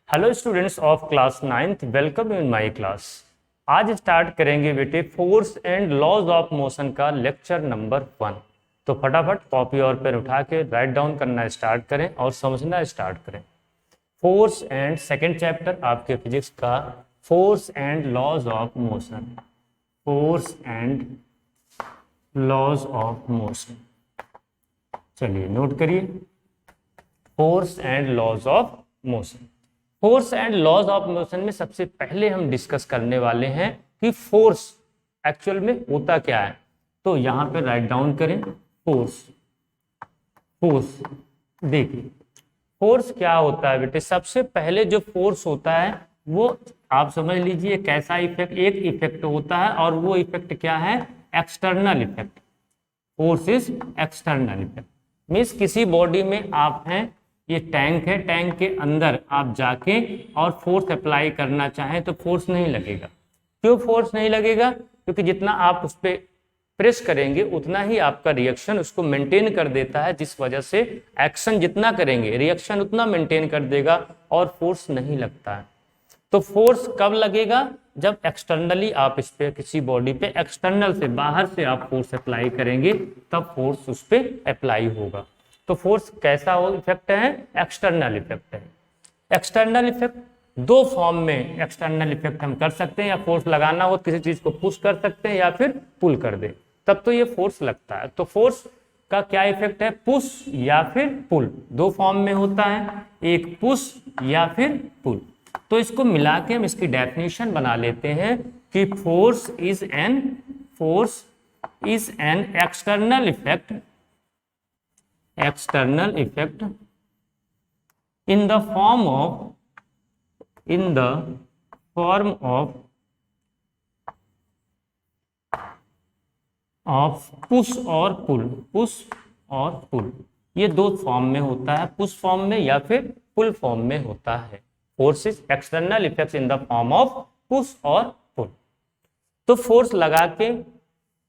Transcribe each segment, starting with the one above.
Hello students of class 9th, welcome in my class. आज start करेंगे बेटे force and laws of motion का lecture number 1। तो फटाफट कॉपी और पेन उठा के राइट डाउन करना स्टार्ट करें और समझना स्टार्ट करें। फोर्स एंड सेकंड चैप्टर आपके फिजिक्स का, force and laws of motion. Force and laws of motion, चलिए नोट करिए। Force and laws of motion. Force and laws of motion में सबसे पहले हम डिस्कस करने वाले हैं कि फोर्स एक्चुअल में होता क्या है। तो यहां पे राइट डाउन करें फोर्स। फोर्स देखिए, फोर्स क्या होता है बेटे। सबसे पहले जो फोर्स होता है वो आप समझ लीजिए कैसा इफेक्ट, एक इफेक्ट होता है और वो इफेक्ट क्या है, external effect. Force is external effect. Means किसी बॉडी में आप हैं, ये टैंक है, टैंक के अंदर आप जाके और फोर्स अप्लाई करना चाहें तो फोर्स नहीं लगेगा। क्यों फोर्स नहीं लगेगा? क्योंकि जितना आप उस पर प्रेस करेंगे उतना ही आपका रिएक्शन उसको मेंटेन कर देता है, जिस वजह से एक्शन जितना करेंगे रिएक्शन उतना मेंटेन कर देगा और फोर्स नहीं लगता है। तो फोर्स कब लगेगा? जब एक्सटर्नली आप इस पे किसी बॉडी पे एक्सटर्नल से बाहर से आप फोर्स अप्लाई करेंगे तब फोर्स उस पे अप्लाई होगा। तो फोर्स कैसा हो इफेक्ट है? एक्सटर्नल इफेक्ट है। एक्सटर्नल इफेक्ट दो फॉर्म में एक्सटर्नल इफेक्ट हम कर सकते हैं, या फोर्स लगाना हो किसी चीज को पुश कर सकते हैं या फिर पुल कर दे, तब तो ये फोर्स लगता है। तो फोर्स का क्या इफेक्ट है? पुश या फिर पुल, दो फॉर्म में होता है, एक पुश या फिर पुल। तो इसको मिला के हम इसकी डेफिनेशन बना लेते हैं कि force is an external effect in the form of push और pull। ये दो फॉर्म में होता है, पुश फॉर्म में या फिर पुल फॉर्म में होता है। Force is external effect in the form of push और पुल। तो फोर्स लगा के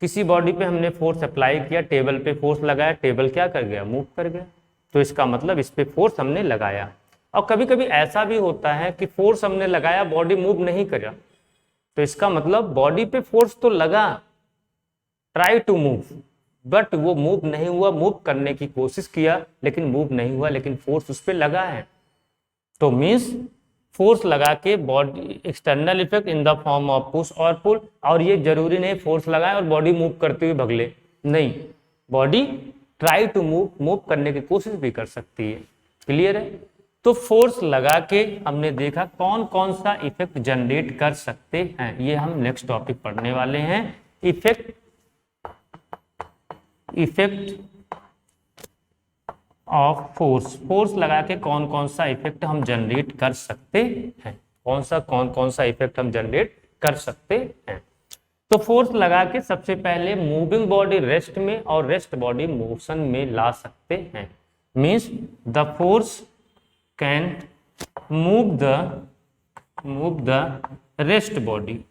किसी बॉडी पे हमने फोर्स अप्लाई किया, टेबल पे फोर्स लगाया, टेबल क्या कर गया? मूव कर गया। तो इसका मतलब इस पे फोर्स हमने लगाया। और कभी कभी ऐसा भी होता है कि फोर्स हमने लगाया, बॉडी मूव नहीं करा, तो इसका मतलब बॉडी पे फोर्स तो लगा, ट्राई टू मूव, बट वो मूव नहीं हुआ। मूव करने की कोशिश किया लेकिन मूव नहीं हुआ, लेकिन फोर्स उस पर लगा है। तो मीन्स फोर्स लगा के body external effect in the form of push और पुल। और ये जरूरी नहीं फोर्स लगाए और बॉडी मूव करते हुए भगले, नहीं, बॉडी ट्राई टू मूव करने की कोशिश भी कर सकती है। क्लियर है? तो फोर्स लगा के हमने देखा कौन कौन सा इफेक्ट जनरेट कर सकते हैं, ये हम नेक्स्ट टॉपिक पढ़ने वाले हैं। इफेक्ट ऑफ फोर्स लगा के कौन कौन सा इफेक्ट हम जनरेट कर सकते हैं, कौन सा इफेक्ट हम जनरेट कर सकते हैं। तो फोर्स लगा के सबसे पहले मूविंग बॉडी रेस्ट में और रेस्ट बॉडी मोशन में ला सकते हैं। Means the force can move the rest body.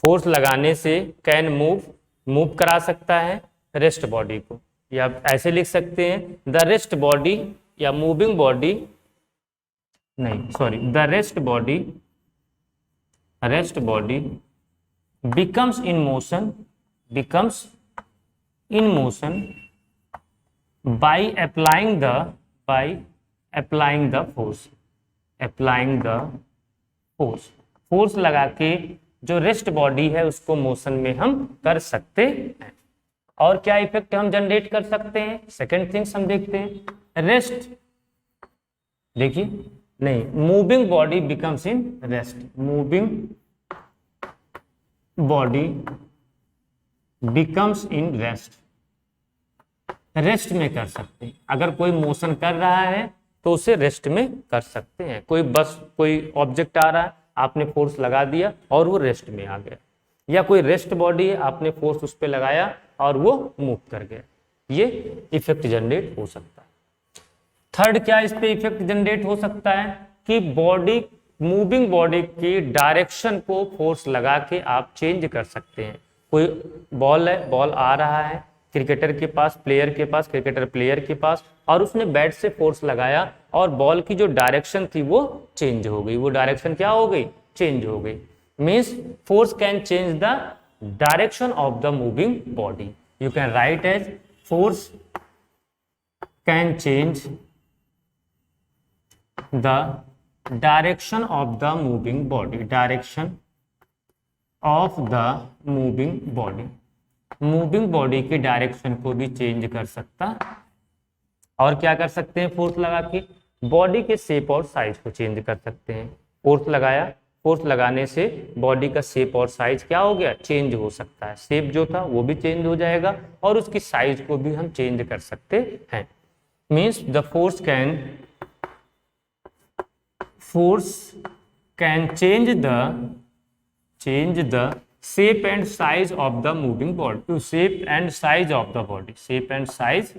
Force लगाने से कैन मूव करा सकता है रेस्ट बॉडी को, या ऐसे लिख सकते हैं द रेस्ट बॉडी या मूविंग बॉडी, नहीं sorry, the rest body becomes in motion by applying the force। Force लगा के जो रेस्ट बॉडी है उसको मोशन में हम कर सकते हैं। और क्या इफेक्ट हम जनरेट कर सकते हैं? सेकेंड थिंग्स हम देखते हैं। रेस्ट, देखिए, नहीं, moving body becomes in rest. Moving body becomes in rest में कर सकते हैं। अगर कोई मोशन कर रहा है तो उसे रेस्ट में कर सकते हैं। कोई ऑब्जेक्ट आ रहा है, आपने फोर्स लगा दिया और वो रेस्ट में आ गया, या कोई रेस्ट बॉडी है, आपने फोर्स उस पर लगाया और वो मूव कर गया, ये इफेक्ट जनरेट हो सकता है। थर्ड क्या इस पे इफेक्ट जनरेट हो सकता है कि मूविंग बॉडी की डायरेक्शन को फोर्स लगा के आप चेंज कर सकते हैं। कोई बॉल है, बॉल आ रहा है, क्रिकेटर के पास, प्लेयर के पास, क्रिकेटर प्लेयर के पास, और उसने बैट से फोर्स लगाया और बॉल की जो डायरेक्शन थी वो चेंज हो गई। वो डायरेक्शन क्या हो गई? चेंज हो गई। Means force can change the direction of the moving body. You can write as force can change the direction of the moving body. Direction of the moving body. Moving body के direction को भी change कर सकता। और क्या कर सकते हैं? फोर्स लगा के बॉडी के शेप और साइज को चेंज कर सकते हैं। फोर्स लगाया, फोर्स लगाने से बॉडी का शेप और साइज क्या हो गया? चेंज हो सकता है। शेप जो था वो भी चेंज हो जाएगा और उसकी साइज को भी हम चेंज कर सकते हैं। Means the force can change the shape and size of the moving body, to shape and size of the body, shape and size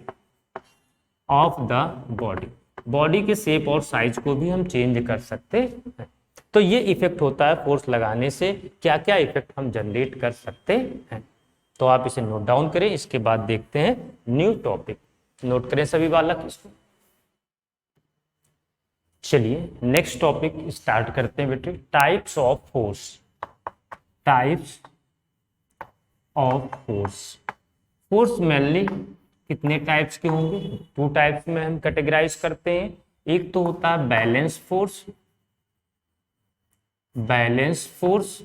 of the body, body के शेप और साइज को भी हम चेंज कर सकते हैं। तो ये इफेक्ट होता है फोर्स लगाने से। क्या क्या इफेक्ट हम जनरेट कर सकते हैं, तो आप इसे नोट डाउन करें। इसके बाद देखते हैं न्यू टॉपिक। नोट करें सभी बालक इसको। चलिए नेक्स्ट टॉपिक स्टार्ट करते हैं बेटे। Types of force. Types of force. Force mainly कितने टाइप्स के होंगे? 2 टाइप्स में हम कैटेगराइज करते हैं। एक तो होता है बैलेंस फोर्स, बैलेंस फोर्स,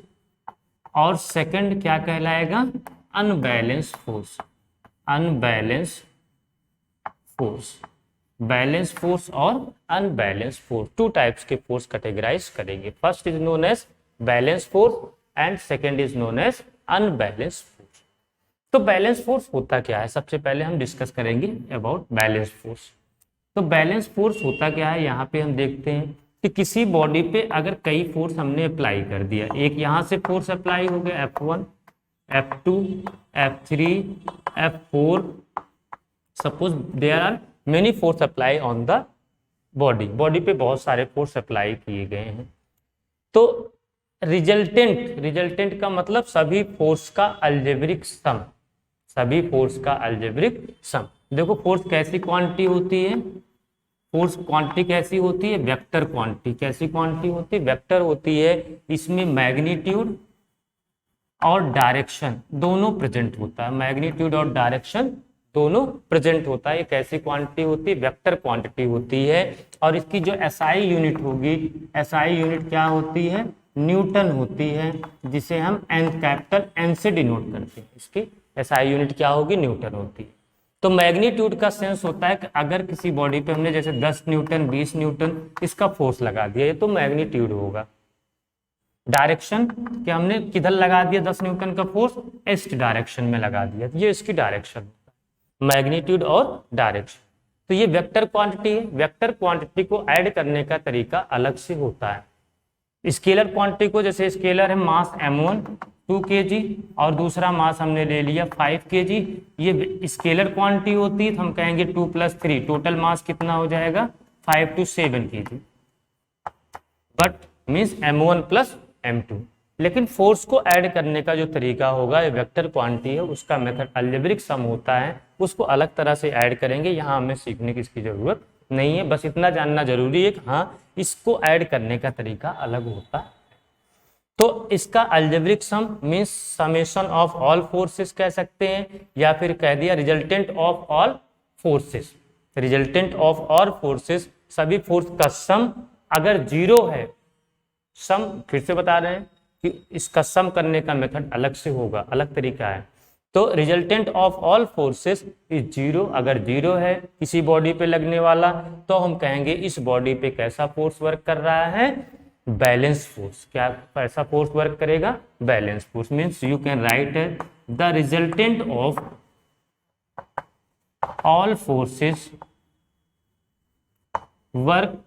और सेकंड क्या कहलाएगा? Unbalance force. Unbalance force, balance force और अनबैलेंस फोर्स, 2 टाइप्स के फोर्स कैटेगराइज करेंगे। First is known as balance force and second is known as unbalance force. तो बैलेंस फोर्स होता क्या है? सबसे पहले हम डिस्कस करेंगे अबाउट बैलेंस फोर्स। तो बैलेंस फोर्स होता क्या है? यहाँ पे हम देखते हैं कि किसी बॉडी पे अगर कई फोर्स हमने अप्लाई कर दिया, एक यहाँ से फोर्स अप्लाई हो गया F1, F2, F3, F4, suppose there are many force apply on the body. Body पे बहुत सारे फोर्स अप्लाई किए गए हैं। तो रिजल्टेंट का मतलब सभी फोर्स का अलजेब्रिक सम, सभी फोर्स का अलजेब्रिक सम। देखो फोर्स कैसी क्वांटिटी होती है? फोर्स क्वांटिटी कैसी होती है? Vector quantity. कैसी क्वांटिटी होती है? वेक्टर होती है। इसमें मैग्नीट्यूड और डायरेक्शन दोनों प्रेजेंट होता है। मैग्नीट्यूड और डायरेक्शन दोनों प्रेजेंट होता है। एक ऐसी क्वांटिटी होती है, वेक्टर क्वांटिटी होती है। और इसकी जो एसआई यूनिट होगी, एसआई यूनिट क्या होती है? न्यूटन होती है, जिसे हम एन, कैपिटल एन से डिनोट करते हैं। इसकी एसआई यूनिट क्या होगी? न्यूटन होती है। तो मैग्नीट्यूड का सेंस होता है कि अगर किसी बॉडी पे हमने जैसे 10 न्यूटन, 20 न्यूटन इसका फोर्स लगा दिया, ये तो मैग्नीट्यूड होगा। डायरेक्शन कि हमने किधर लगा दिया 10 न्यूटन का फोर्स? ईस्ट डायरेक्शन में लगा दिया, ये इसकी डायरेक्शन, मैग्नीट्यूड और डायरेक्शन। तो ये वेक्टर क्वांटिटी है। वेक्टर क्वांटिटी को ऐड करने का तरीका अलग से होता है। स्केलर क्वांटिटी को, जैसे स्केलर है मास m1 2 kg और दूसरा मास हमने ले लिया 5 kg, ये स्केलर क्वांटिटी होती है। तो हम कहेंगे 2 + 3, टोटल मास कितना हो जाएगा? 5 to 7 kg, but means m1 + m2। लेकिन फोर्स को ऐड करने का जो तरीका होगा, ये वेक्टर क्वांटिटी है, उसका मेथड अलजेब्रिक सम होता है, उसको अलग तरह से ऐड करेंगे। यहाँ हमें सीखने की इसकी जरूरत नहीं है, बस इतना जानना जरूरी है कि हाँ इसको ऐड करने का तरीका अलग होता है। तो इसका algebraic sum means summation of all forces कह सकते हैं, या फिर कह दिया resultant of all forces. Resultant of all forces, सभी फोर्स का सम अगर 0 है, सम फिर से बता रहे हैं कि इसका सम करने का मेथड अलग से होगा, अलग तरीका है। तो resultant of all forces is 0। अगर 0 है किसी बॉडी पे लगने वाला, तो हम कहेंगे इस बॉडी पे कैसा फोर्स वर्क कर रहा है? Balance force. क्या कैसा फोर्स वर्क करेगा? Balance force. Means you can write the resultant of all forces work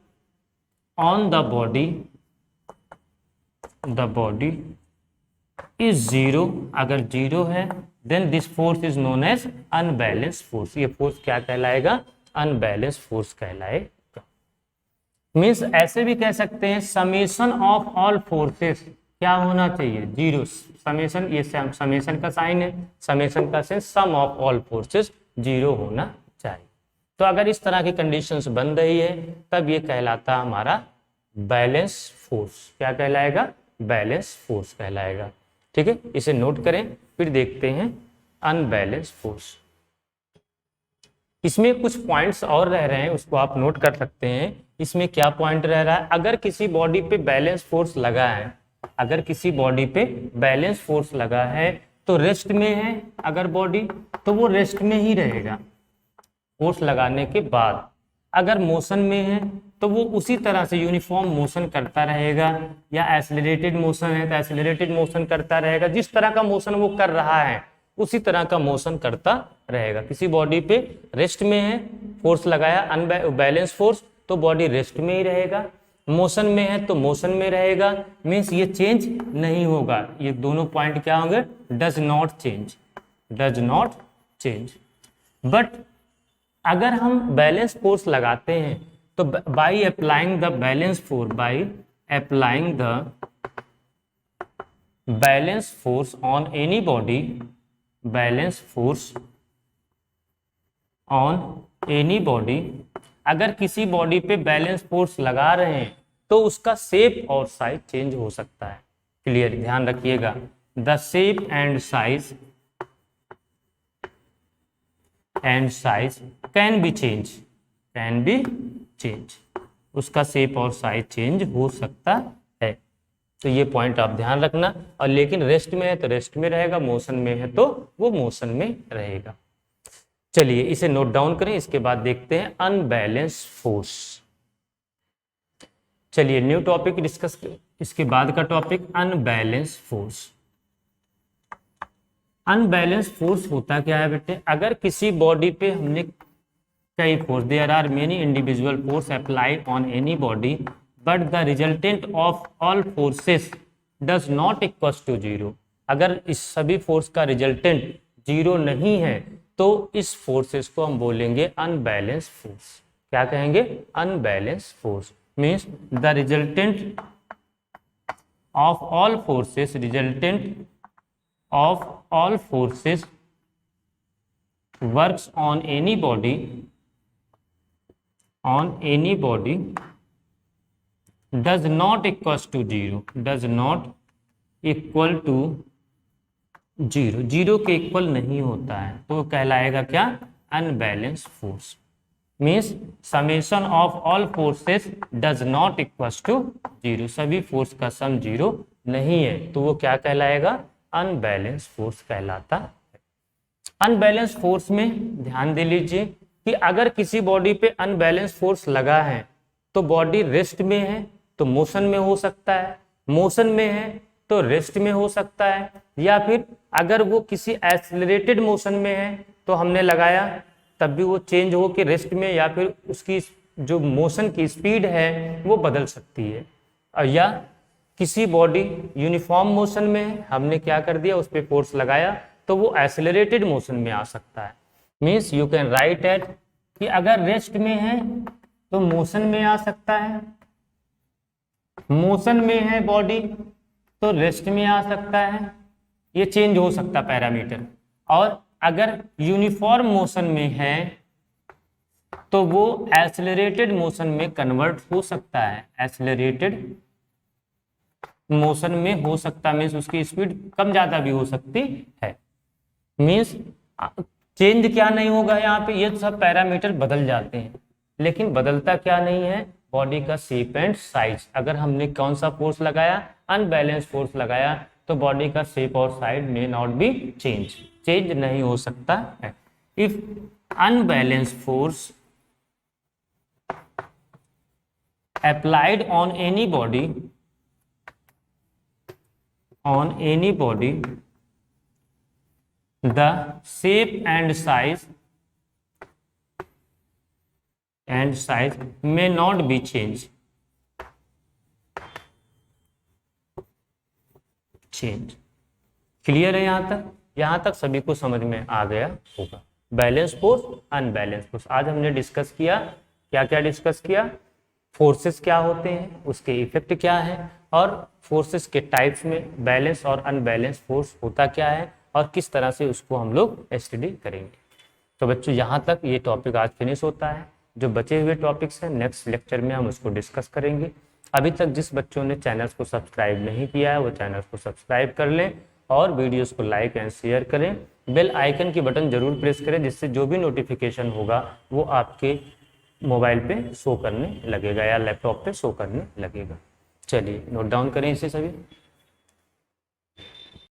on the body is 0। अगर 0 है then this force is known as unbalance force. ये फोर्स क्या कहलाएगा? अनबैलेंस फोर्स कहलाएगा। Means ऐसे भी कह सकते हैं समेशन ऑफ ऑल फोर्सेस क्या होना चाहिए, जीरो। समेशन, ये समेशन का साइन है, समेशन का sense sum of all forces zero होना चाहिए। तो अगर इस तरह की कंडीशंस बन रही है तब ये कहलाता हमारा बैलेंस फोर्स। क्या कहलाएगा, बैलेंस फोर्स कहलाएगा। ठीक है, इसे नोट करें। फिर देखते हैं अनबैलेंस फोर्स। इसमें कुछ पॉइंट्स और रह रहे हैं, उसको आप नोट कर सकते हैं। इसमें क्या पॉइंट रह रहा है, अगर किसी बॉडी पे बैलेंस फोर्स लगा है, अगर किसी बॉडी पे बैलेंस फोर्स लगा है तो रेस्ट में है अगर बॉडी, तो वो रेस्ट में ही रहेगा फोर्स लगाने के बाद। अगर मोशन में है तो वो उसी तरह से यूनिफॉर्म मोशन करता रहेगा, या एक्सेलरेटेड मोशन है तो एक्सेलरेटेड मोशन करता रहेगा। जिस तरह का मोशन वो कर रहा है उसी तरह का मोशन करता रहेगा। किसी बॉडी पे रेस्ट में है, फोर्स लगाया अनबैलेंस फोर्स, तो बॉडी रेस्ट में ही रहेगा। मोशन में है तो मोशन में रहेगा, मीन्स ये चेंज नहीं होगा। ये दोनों पॉइंट क्या होंगे, does not change, does not change. But अगर हम बैलेंस फोर्स लगाते हैं तो by applying the balance force, by applying the balance force on any body, balance force on any body, अगर किसी बॉडी पे बैलेंस फोर्स लगा रहे हैं तो उसका शेप और साइज चेंज हो सकता है। क्लियर, ध्यान रखिएगा, the shape and size can be change, can be change, उसका शेप और साइज चेंज हो सकता है। तो ये पॉइंट आप ध्यान रखना। और लेकिन रेस्ट में है तो रेस्ट में रहेगा, मोशन में है तो वो मोशन में रहेगा। चलिए इसे नोट डाउन करें, इसके बाद देखते हैं अनबैलेंस फोर्स। चलिए न्यू टॉपिक डिस्कस, इसके बाद का topic unbalance force. Unbalance force होता क्या है बेटे, अगर किसी बॉडी पे हमने कई force, there are many individual force applied on any body but the resultant of all forces does not equal to zero. अगर इस सभी फोर्स का रिजल्टेंट जीरो नहीं है तो इस फोर्सेस को हम बोलेंगे अनबैलेंस फोर्स। क्या कहेंगे, unbalance force. Means the resultant of all forces, resultant of all forces works on any body, on any body does not equals to zero, does not equal to zero, zero के equal नहीं होता है तो कहलाएगा क्या, unbalance force. Means summation of all forces does not equals to zero, सभी force का sum zero नहीं है तो वो क्या कहलाएगा, अनबैलेंस फोर्स कहलाता है। अनबैलेंस फोर्स में ध्यान दे लीजिए कि अगर किसी बॉडी पे अनबैलेंस फोर्स लगा है तो बॉडी रेस्ट में है तो मोशन में हो सकता है, मोशन में है तो रेस्ट में हो सकता है, या फिर अगर वो किसी एक्सेलरेटेड मोशन में है तो हमने लगाया तब भी वो चेंज हो के रेस्ट में, या फिर उसकी जो मोशन की स्पीड है वो बदल सकती है। या किसी बॉडी यूनिफॉर्म मोशन में है, हमने क्या कर दिया, उस पर फोर्स लगाया तो वो एक्सेलरेटेड मोशन में आ सकता है। Means you can write at कि अगर रेस्ट में है तो मोशन में आ सकता है, मोशन में है बॉडी तो रेस्ट में आ सकता है, ये चेंज हो सकता पैरामीटर। और अगर यूनिफॉर्म मोशन में है तो वो एक्सेलरेटेड मोशन में कन्वर्ट हो सकता है, एक्सेलरेटेड मोशन में हो सकता है। मीन्स उसकी स्पीड कम ज्यादा भी हो सकती है। मीन्स चेंज क्या नहीं होगा यहाँ पे, ये सब पैरामीटर बदल जाते हैं लेकिन बदलता क्या नहीं है, बॉडी का शेप एंड साइज। अगर हमने कौन सा फोर्स लगाया, अनबैलेंस फोर्स लगाया तो बॉडी का शेप और size may not be change, change नहीं हो सकता है। If unbalance force applied on any body, on any body the shape and size may not be changed, clear है यहाँ तक? यहाँ तक सभी को समझ में आ गया होगा। बैलेंस फोर्स, अनबैलेंस फोर्स आज हमने डिस्कस किया। क्या क्या डिस्कस किया, फोर्सेस क्या होते हैं, उसके इफेक्ट क्या है, और फोर्सेस के टाइप्स में बैलेंस और अनबैलेंस फोर्स होता क्या है और किस तरह से उसको हम लोग स्टडी करेंगे। तो बच्चों यहाँ तक ये टॉपिक आज फिनिश होता है। जो बचे हुए टॉपिक्स हैं नेक्स्ट लेक्चर में हम उसको डिस्कस करेंगे। अभी तक जिस बच्चों ने चैनल्स को सब्सक्राइब नहीं किया है वो चैनल्स को सब्सक्राइब कर लें और वीडियोस को लाइक एंड शेयर करें। बेल आइकन की बटन जरूर प्रेस करें जिससे जो भी नोटिफिकेशन होगा वो आपके मोबाइल पे शो करने लगेगा या लैपटॉप पे शो करने लगेगा। चलिए नोट डाउन करें इसे सभी।